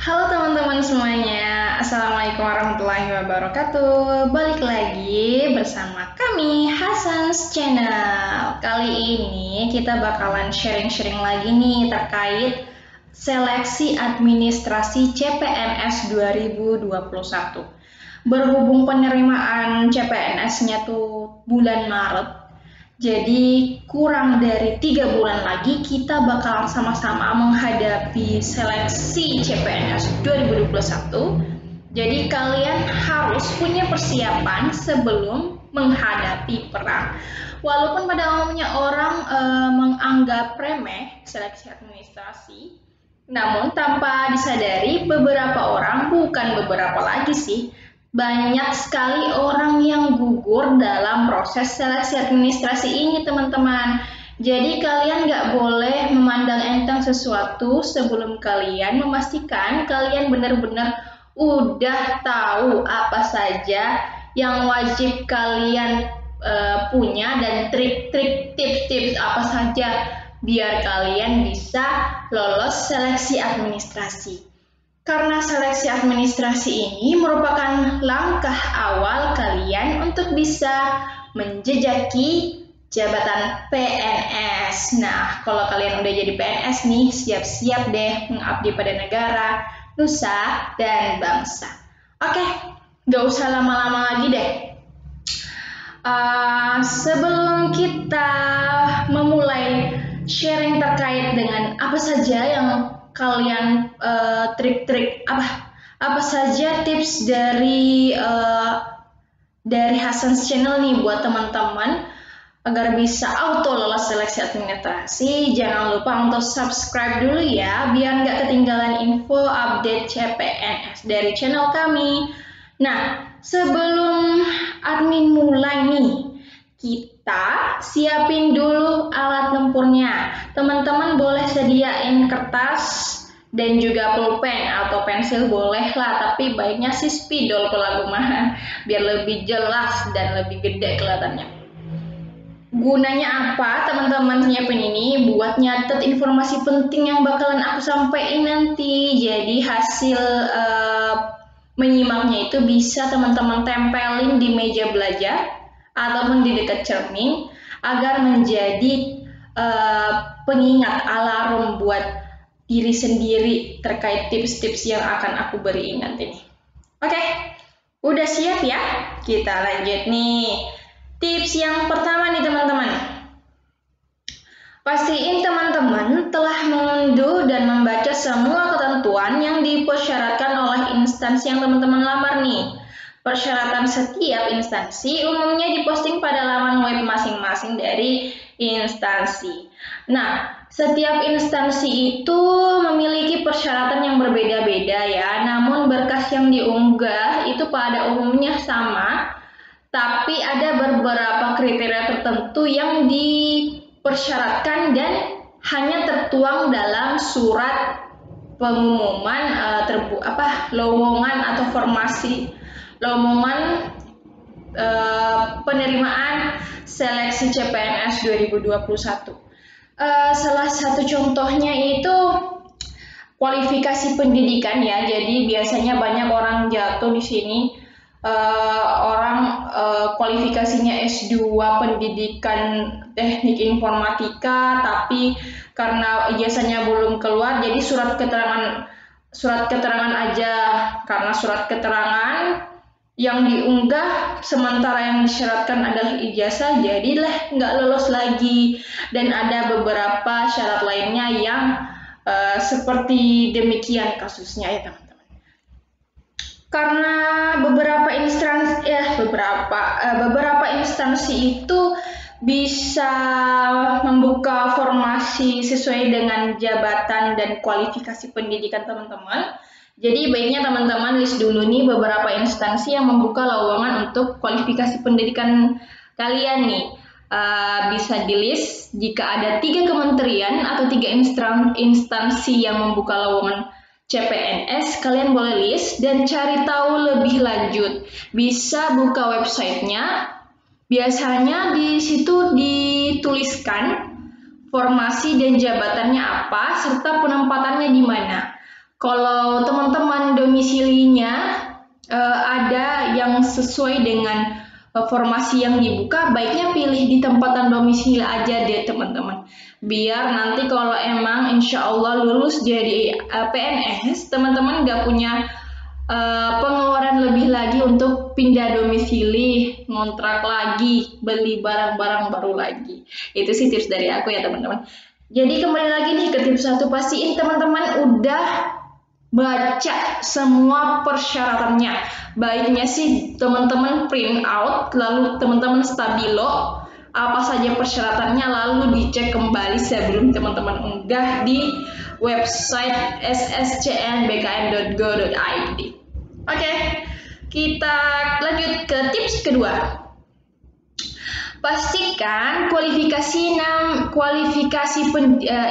Halo teman-teman semuanya, Assalamualaikum warahmatullahi wabarakatuh. Balik lagi bersama kami, Hasan's Channel. Kali ini kita bakalan sharing-sharing lagi nih terkait seleksi administrasi CPNS 2021. Berhubung penerimaan CPNS-nya tuh bulan Maret, jadi kurang dari 3 bulan lagi kita bakal sama-sama menghadapi seleksi CPNS 2021. Jadi kalian harus punya persiapan sebelum menghadapi perang. Walaupun pada umumnya orang menganggap remeh seleksi administrasi, namun tanpa disadari beberapa orang, bukan beberapa lagi sih, banyak sekali orang yang gugur dalam proses seleksi administrasi ini, teman-teman. Jadi kalian nggak boleh memandang enteng sesuatu sebelum kalian memastikan kalian benar-benar udah tahu apa saja yang wajib kalian punya dan trik-trik, tips-tips apa saja biar kalian bisa lolos seleksi administrasi. Karena seleksi administrasi ini merupakan langkah awal kalian untuk bisa menjejaki jabatan PNS. Nah, kalau kalian udah jadi PNS nih, siap-siap deh mengabdi pada negara, nusa, dan bangsa. Oke, gak usah lama-lama lagi deh. Sebelum kita memulai sharing terkait dengan apa saja yang kalian trik-trik apa saja tips dari Hasan's Channel nih buat teman-teman agar bisa auto lolos seleksi administrasi. Jangan lupa untuk subscribe dulu ya biar nggak ketinggalan info update CPNS dari channel kami. Nah, sebelum admin mulai nih, kita siapin dulu alat tempurnya. Teman-teman boleh sediain kertas dan juga pulpen atau pensil boleh lah, tapi baiknya sih spidol kalau aku mah, biar lebih jelas dan lebih gede kelihatannya. Gunanya apa teman-teman nyiapin ini? Buat nyatet informasi penting yang bakalan aku sampaikan nanti. Jadi hasil menyimaknya itu bisa teman-teman tempelin di meja belajar ataupun di dekat cermin agar menjadi pengingat alarm buat diri sendiri terkait tips-tips yang akan aku beriin nanti nih. Oke, udah siap ya? Kita lanjut nih. Tips yang pertama nih teman-teman. Pastiin teman-teman telah mengunduh dan membaca semua ketentuan yang dipersyaratkan oleh instansi yang teman-teman lamar nih. Persyaratan setiap instansi umumnya diposting pada laman web masing-masing dari instansi. Nah, setiap instansi itu memiliki persyaratan yang berbeda-beda ya, namun berkas yang diunggah itu pada umumnya sama, tapi ada beberapa kriteria tertentu yang dipersyaratkan dan hanya tertuang dalam surat pengumuman lowongan atau lowongan penerimaan seleksi CPNS 2021. Salah satu contohnya itu kualifikasi pendidikan ya. Jadi biasanya banyak orang jatuh di sini. Kualifikasinya S2 pendidikan teknik informatika, tapi karena ijazahnya belum keluar, jadi surat keterangan aja. Karena surat keterangan yang diunggah sementara yang disyaratkan adalah ijazah, jadilah nggak lolos lagi. Dan ada beberapa syarat lainnya yang seperti demikian kasusnya ya teman-teman. Karena beberapa instansi itu bisa membuka formasi sesuai dengan jabatan dan kualifikasi pendidikan teman-teman. Jadi baiknya teman-teman list dulu nih beberapa instansi yang membuka lowongan untuk kualifikasi pendidikan kalian nih. Bisa di list jika ada 3 kementerian atau 3 instansi yang membuka lowongan CPNS, kalian boleh list dan cari tahu lebih lanjut. Bisa buka websitenya. Biasanya di situ dituliskan formasi dan jabatannya apa serta penempatannya di mana. Kalau teman-teman domisilinya ada yang sesuai dengan formasi yang dibuka, baiknya pilih di tempatan domisili aja deh teman-teman. Biar nanti kalau emang insya Allah lulus jadi PNS, teman-teman nggak punya pengeluaran lebih lagi untuk pindah domisili, ngontrak lagi, beli barang-barang baru lagi. Itu sih tips dari aku ya teman-teman. Jadi kembali lagi nih ke tips 1, pastiin teman-teman udah baca semua persyaratannya. Baiknya sih teman-teman print out, lalu teman-teman stabilo apa saja persyaratannya, lalu dicek kembali sebelum teman-teman unggah di website sscnbkn.go.id. Oke, kita lanjut ke tips kedua. Pastikan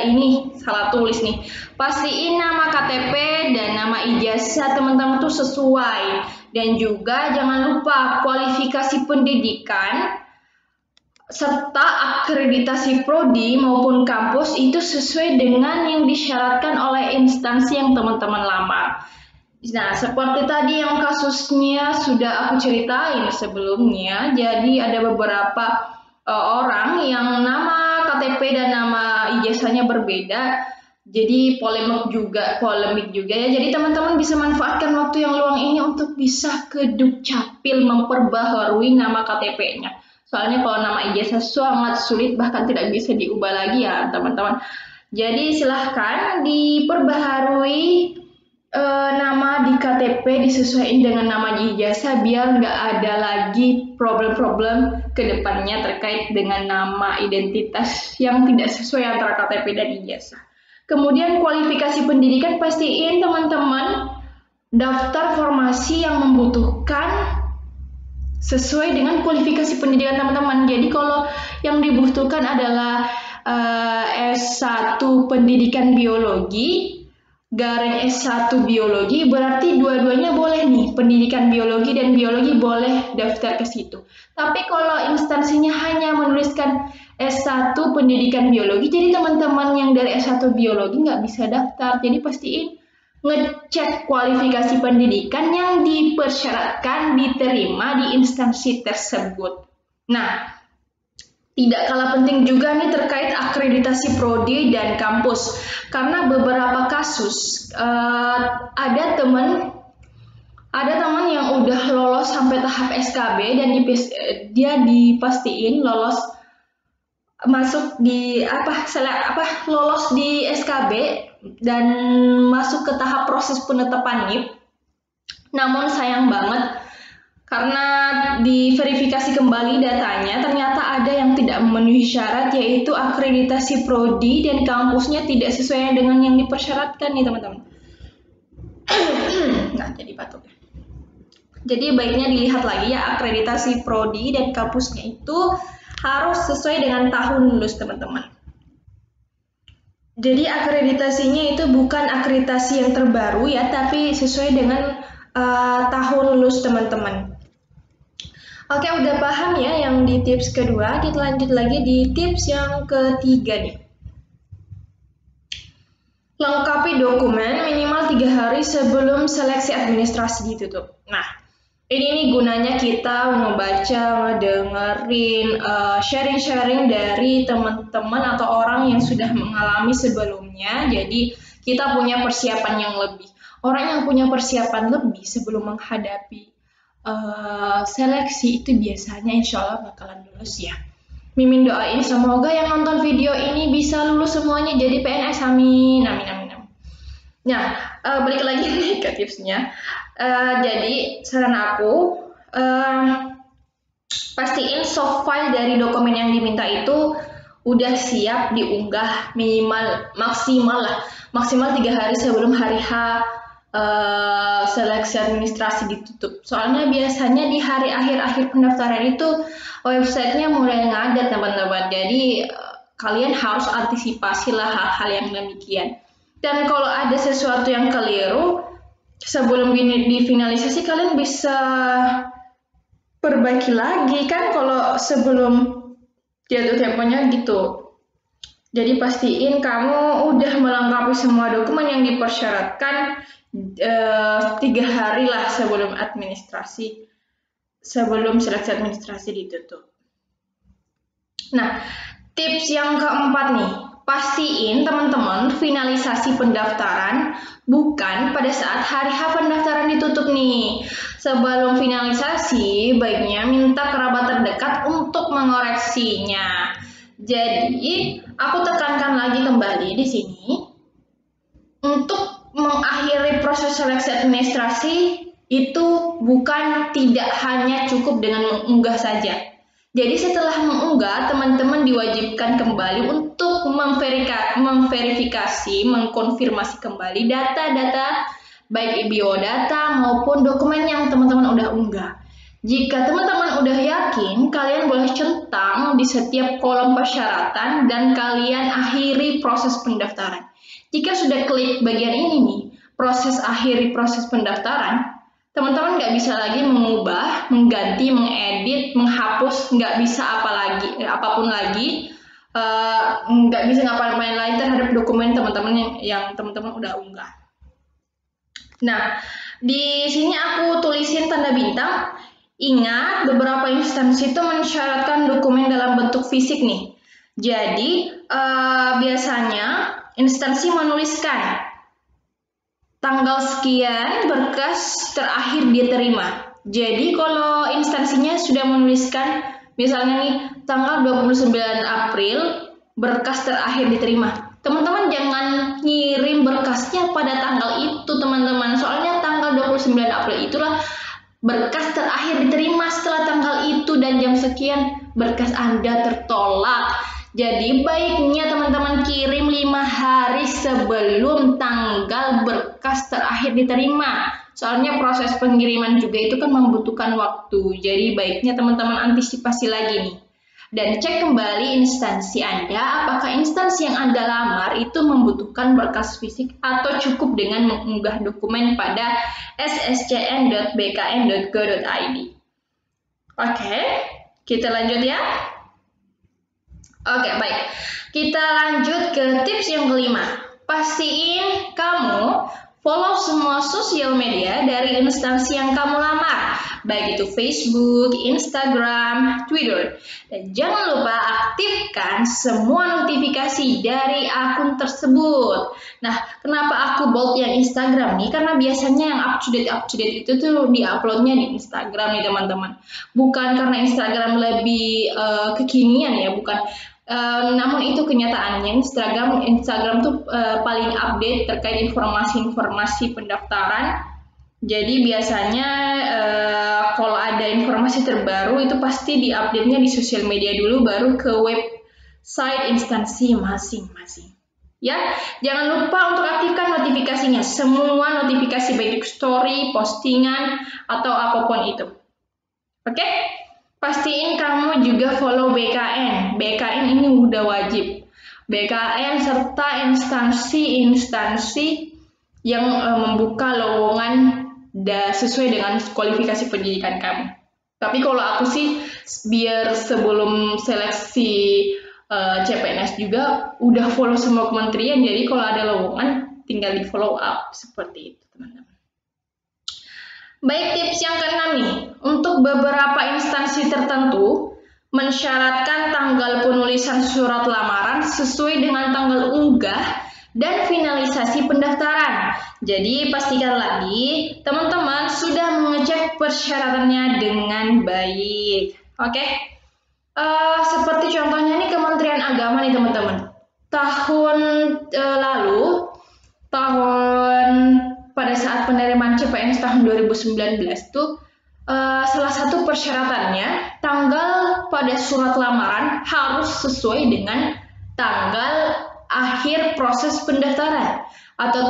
ini salah tulis nih. Pastiin nama KTP dan nama ijazah teman-teman tuh sesuai, dan juga jangan lupa kualifikasi pendidikan serta akreditasi prodi maupun kampus itu sesuai dengan yang disyaratkan oleh instansi yang teman-teman lamar. Nah, seperti tadi yang kasusnya sudah aku ceritain sebelumnya, jadi ada beberapa orang yang nama KTP dan nama ijazahnya berbeda, jadi polemik juga ya. Jadi teman-teman bisa manfaatkan waktu yang luang ini untuk bisa ke Dukcapil memperbaharui nama KTP-nya. Soalnya kalau nama ijazah sangat sulit, bahkan tidak bisa diubah lagi ya teman-teman. Jadi silahkan diperbaharui nama di KTP disesuaikan dengan nama di ijazah, biar nggak ada lagi problem-problem ke depannya terkait dengan nama identitas yang tidak sesuai antara KTP dan ijazah. Kemudian kualifikasi pendidikan, pastiin teman-teman daftar formasi yang membutuhkan sesuai dengan kualifikasi pendidikan teman-teman. Jadi kalau yang dibutuhkan adalah S1 pendidikan biologi, garing S1 biologi, berarti dua-duanya boleh nih, pendidikan biologi dan biologi boleh daftar ke situ. Tapi kalau instansinya hanya menuliskan S1 pendidikan biologi, jadi teman-teman yang dari S1 biologi nggak bisa daftar. Jadi pastiin ngecek kualifikasi pendidikan yang dipersyaratkan diterima di instansi tersebut. Nah, tidak kalah penting juga nih terkait akreditasi prodi dan kampus, karena beberapa kasus ada teman yang udah lolos sampai tahap SKB dan dia dipastiin lolos masuk di lolos di SKB dan masuk ke tahap proses penetapan NIP. Namun sayang banget, karena diverifikasi kembali datanya, ternyata ada yang tidak memenuhi syarat, yaitu akreditasi prodi dan kampusnya tidak sesuai dengan yang dipersyaratkan nih teman-teman. Nah, jadi batuk. Jadi baiknya dilihat lagi ya, akreditasi prodi dan kampusnya itu harus sesuai dengan tahun lulus teman-teman. Jadi akreditasinya itu bukan akreditasi yang terbaru ya, tapi sesuai dengan tahun lulus teman-teman. Oke, udah paham ya yang di tips kedua. Kita lanjut lagi di tips yang ketiga nih. Lengkapi dokumen minimal 3 hari sebelum seleksi administrasi ditutup. Nah, ini nih gunanya kita membaca, ngedengerin, sharing-sharing dari teman-teman atau orang yang sudah mengalami sebelumnya. Jadi kita punya persiapan yang lebih. Orang yang punya persiapan lebih sebelum menghadapi seleksi itu biasanya insya Allah bakalan lulus ya. Mimin doain semoga yang nonton video ini bisa lulus semuanya jadi PNS, amin, amin, amin, amin. Nah, balik lagi nih ke tipsnya. Jadi saran aku, pastiin soft file dari dokumen yang diminta itu udah siap diunggah maksimal 3 hari sebelum hari H seleksi administrasi ditutup. Soalnya biasanya di hari akhir pendaftaran itu websitenya mulai ngadat teman-teman. Jadi kalian harus antisipasi lah hal-hal yang demikian. Dan kalau ada sesuatu yang keliru sebelum difinalisasi, kalian bisa perbaiki lagi kan kalau sebelum jatuh temponya gitu. Jadi pastiin kamu udah melengkapi semua dokumen yang dipersyaratkan 3 hari lah sebelum seleksi administrasi ditutup. Nah, tips yang keempat nih, pastiin teman-teman finalisasi pendaftaran bukan pada saat hari H pendaftaran ditutup nih. Sebelum finalisasi, baiknya minta kerabat terdekat untuk mengoreksinya. Jadi, aku tekankan lagi kembali di sini, untuk mengakhiri proses seleksi administrasi itu bukan tidak hanya cukup dengan mengunggah saja. Jadi setelah mengunggah, teman-teman diwajibkan kembali untuk memverifikasi, mengkonfirmasi kembali data-data, baik biodata maupun dokumen yang teman-teman udah unggah. Jika teman-teman udah yakin, kalian boleh centang di setiap kolom persyaratan dan kalian akhiri proses pendaftaran. Jika sudah klik bagian ini nih, akhiri proses pendaftaran, teman-teman nggak bisa lagi mengubah, mengganti, mengedit, menghapus, nggak bisa apapun lagi, nggak bisa ngapain-ngapain lain terhadap dokumen teman-teman yang teman-teman udah unggah. Nah, di sini aku tulisin tanda bintang. Ingat, beberapa instansi itu mensyaratkan dokumen dalam bentuk fisik nih. Jadi, biasanya instansi menuliskan tanggal sekian berkas terakhir diterima. Jadi, kalau instansinya sudah menuliskan, misalnya nih, tanggal 29 April berkas terakhir diterima. Teman-teman jangan ngirim berkasnya pada tanggal itu, teman-teman. Soalnya tanggal 29 April itulah berkas terakhir diterima. Setelah tanggal itu dan jam sekian berkas Anda tertolak. Jadi baiknya teman-teman kirim 5 hari sebelum tanggal berkas terakhir diterima. Soalnya proses pengiriman juga itu kan membutuhkan waktu. Jadi baiknya teman-teman antisipasi lagi nih. Dan cek kembali instansi Anda, apakah instansi yang Anda lamar itu membutuhkan berkas fisik atau cukup dengan mengunggah dokumen pada sscn.bkn.go.id. Oke, kita lanjut ya. Oke, baik. Kita lanjut ke tips yang kelima. Pastiin kamu follow semua sosial media dari instansi yang kamu lamar, baik itu Facebook, Instagram, Twitter. Dan jangan lupa aktifkan semua notifikasi dari akun tersebut. Nah, kenapa aku bold yang Instagram nih? Karena biasanya yang up-to-date itu tuh di-uploadnya di Instagram nih teman-teman. Bukan karena Instagram lebih kekinian ya, bukan. Namun itu kenyataannya Instagram tuh paling update terkait informasi-informasi pendaftaran. Jadi biasanya kalau ada informasi terbaru itu pasti diupdate-nya di sosial media dulu, baru ke website instansi masing-masing. Ya, jangan lupa untuk aktifkan notifikasinya. Semua notifikasi baik story, postingan atau apapun itu. Oke? Pastiin kamu juga follow BKN. BKN ini udah wajib. BKN serta instansi-instansi yang membuka lowongan sesuai dengan kualifikasi pendidikan kamu. Tapi kalau aku sih, biar sebelum seleksi CPNS juga udah follow semua kementerian. Jadi kalau ada lowongan, tinggal di follow up seperti itu, teman-teman. Baik, tips yang keenam nih, untuk beberapa instansi tertentu mensyaratkan tanggal penulisan surat lamaran sesuai dengan tanggal unggah dan finalisasi pendaftaran. Jadi pastikan lagi teman-teman sudah mengecek persyaratannya dengan baik. Oke, seperti contohnya nih Kementerian Agama nih teman-teman. Tahun lalu, pada saat penerimaan CPNS tahun 2019 tuh salah satu persyaratannya tanggal pada surat lamaran harus sesuai dengan tanggal akhir proses pendaftaran atau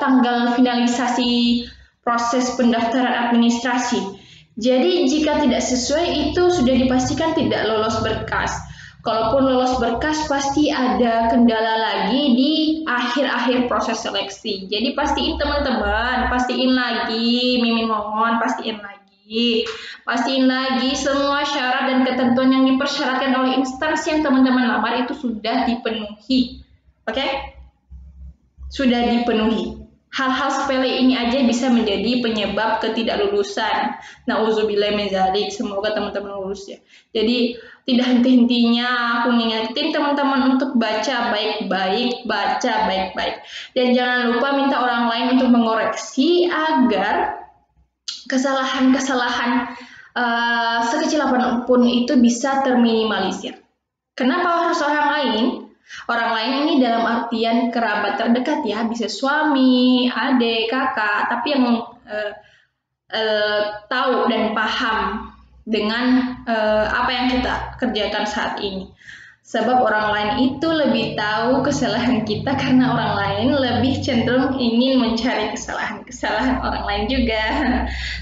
tanggal finalisasi proses pendaftaran administrasi. Jadi jika tidak sesuai itu sudah dipastikan tidak lolos berkas. Kalaupun lolos berkas pasti ada kendala lagi di akhir-akhir proses seleksi. Jadi pastiin teman-teman, pastiin lagi, Mimin mohon pastiin lagi. Pastiin lagi semua syarat dan ketentuan yang dipersyaratkan oleh instansi yang teman-teman lamar itu sudah dipenuhi. Oke? Sudah dipenuhi. Hal-hal sepele ini aja bisa menjadi penyebab ketidaklulusan. Nauzubillah min dzalik. Semoga teman-teman lulus ya. Jadi tidak henti-hentinya aku ngingetin teman-teman untuk baca baik-baik, baca baik-baik. Dan jangan lupa minta orang lain untuk mengoreksi agar kesalahan-kesalahan sekecil apapun itu bisa terminimalisir. Kenapa harus orang lain? Orang lain ini dalam artian kerabat terdekat ya, bisa suami, adik, kakak, tapi yang tahu dan paham dengan apa yang kita kerjakan saat ini. Sebab orang lain itu lebih tahu kesalahan kita karena orang lain lebih cenderung ingin mencari kesalahan orang lain juga.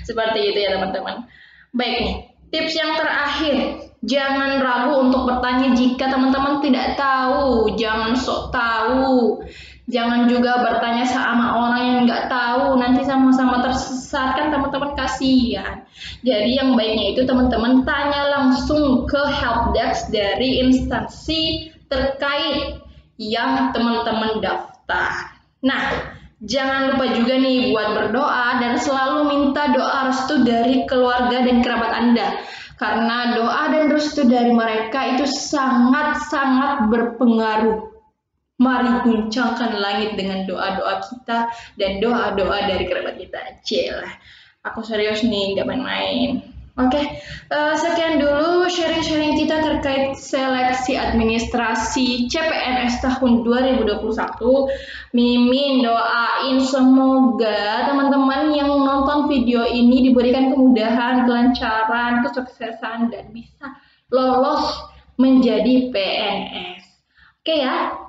Seperti itu ya teman-teman. Baik nih, tips yang terakhir. Jangan ragu untuk bertanya jika teman-teman tidak tahu. Jangan sok tahu. Jangan juga bertanya sama orang yang nggak tahu. Nanti sama-sama tersesat kan teman-teman, kasihan. Jadi yang baiknya itu teman-teman tanya langsung ke helpdesk dari instansi terkait yang teman-teman daftar. Nah, jangan lupa juga nih buat berdoa dan selalu minta doa restu dari keluarga dan kerabat Anda. Karena doa dan restu dari mereka itu sangat-sangat berpengaruh. Mari guncangkan langit dengan doa-doa kita dan doa-doa dari kerabat kita. Celah, aku serius nih, gak main-main. Oke, sekian dulu sharing-sharing kita terkait seleksi administrasi CPNS tahun 2021. Mimin doain semoga teman-teman yang nonton video ini diberikan kemudahan, kelancaran, kesuksesan, dan bisa lolos menjadi PNS. Oke ya,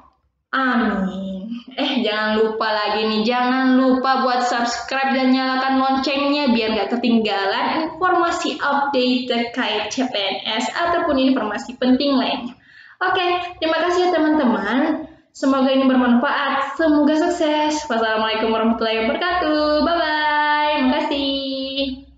amin. Jangan lupa lagi nih, jangan lupa buat subscribe dan nyalakan loncengnya biar gak ketinggalan informasi update terkait CPNS ataupun informasi penting lainnya. Oke, terima kasih ya teman-teman. Semoga ini bermanfaat. Semoga sukses. Wassalamualaikum warahmatullahi wabarakatuh. Bye-bye. Makasih.